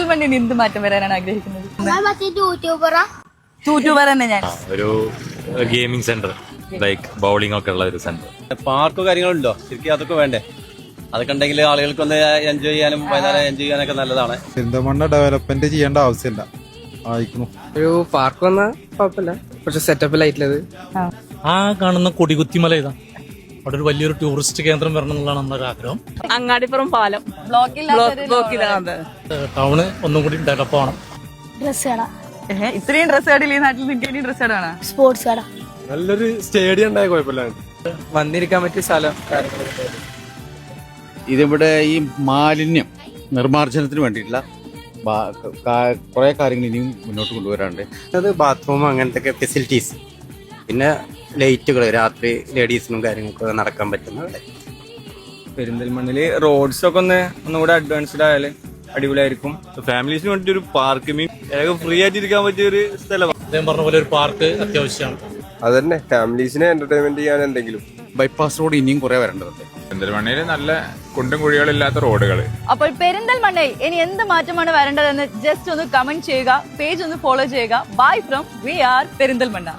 പെരിന്തൽമണ്ണയിൽ എന്ത് മാറ്റം വരാനാണ് ആഗ്രഹിക്കുന്നത്? യൂട്യൂബർ തന്നെ ഞാൻ. ഒരു ഗെയിമിംഗ് സെന്റർ, ലൈക്ക് ബൗളിംഗ് ഒക്കെ ഉള്ള ഒരു സെന്റർ. പാർക്കോ കാര്യങ്ങളുണ്ടോ? ശരിക്കും അതൊക്കെ വേണ്ടേ? അതൊക്കെ ഉണ്ടെങ്കിൽ ആളുകൾക്കൊന്ന് എൻജോയ് ചെയ്യാനും വൈകുന്നേരം എൻജോയ് ചെയ്യാനൊക്കെ നല്ലതാണ്. പെരിന്തൽമണ്ണ ഡെവലപ്മെന്റ് ചെയ്യേണ്ട ആവശ്യമില്ല. ഒരു പാർക്ക് വന്നാ കുഴപ്പമില്ല, പക്ഷെ സെറ്റപ്പിലായിട്ടുള്ളത്. ആ കാണുന്ന കൊടികുത്തിമല ഇതാ, അവിടെ ഒരു വലിയൊരു ടൂറിസ്റ്റ് കേന്ദ്രം വരണം എന്നുള്ളതാണ് നമ്മുടെ ആഗ്രഹം. അങ്ങാടിപ്പുറം പാലം ബ്ലോക്കിലാണ്. ടൗണ് ഒന്നും കൂടി ഡെവലപ്പ് ആവണം. ഡ്രസ് കട, ഇത്രയും ഡ്രസ് കടയിൽ ഈ നാട്ടിൽ നിങ്ങൾക്ക് ഇനി ഡ്രസ് കട? സ്പോർട്സ് കട, നല്ലൊരു സ്റ്റേഡിയം ഉണ്ടായ കുഴപ്പമില്ല. വന്നിരിക്കാൻ പറ്റിയ സ്ഥലം. ഇതിവിടെ ഈ മാലിന്യം നിർമ്മാർജ്ജനത്തിന് വേണ്ടിയിട്ടുള്ള കുറെ കാര്യങ്ങൾ ഇനിയും മുന്നോട്ട് കൊണ്ടുവരാണ്ട്. അത് ബാത്റൂം അങ്ങനത്തെ ഫെസിലിറ്റീസ്, പിന്നെ ലൈറ്റുകൾ രാത്രി ലേഡീസിനും കാര്യങ്ങൾക്കൊക്കെ നടക്കാൻ പറ്റുന്ന. പെരിന്തൽമണ്ണില് റോഡ്സ് ഒക്കെ ഒന്നുകൂടെ അഡ്വാൻസ്ഡ് ആയാല് അടിപൊളിയായിരിക്കും. ഫാമിലീസിന് വേണ്ടി ഒരു പാർക്ക് ഫ്രീ ആയിട്ട് ഇരിക്കാൻ പറ്റിയ ഒരു സ്ഥലമാണ്. അദ്ദേഹം പറഞ്ഞ പോലെ ഒരു പാർക്ക് അത്യാവശ്യമാണ്. അതന്നെ, ഫാമിലീസിനെ എന്റർടൈൻമെന്റ് ചെയ്യാൻ എന്തെങ്കിലും. ബൈപ്പാസ് റോഡ് ഇനിയും കുറെ വരേണ്ടതുണ്ട്. പെരിന്തൽമണ്ണയിൽ നല്ല കുണ്ടും കുഴികളില്ലാത്ത റോഡുകൾ. അപ്പോൾ പെരിന്തൽമണ്ണയിൽ ഇനി എന്ത് മാറ്റമാണ് വരേണ്ടതെന്ന് ജസ്റ്റ് ഒന്ന് കമന്റ് ചെയ്യുക, പേജ് ഒന്ന് ഫോളോ ചെയ്യുക. Bye from we are Perinthalmanna.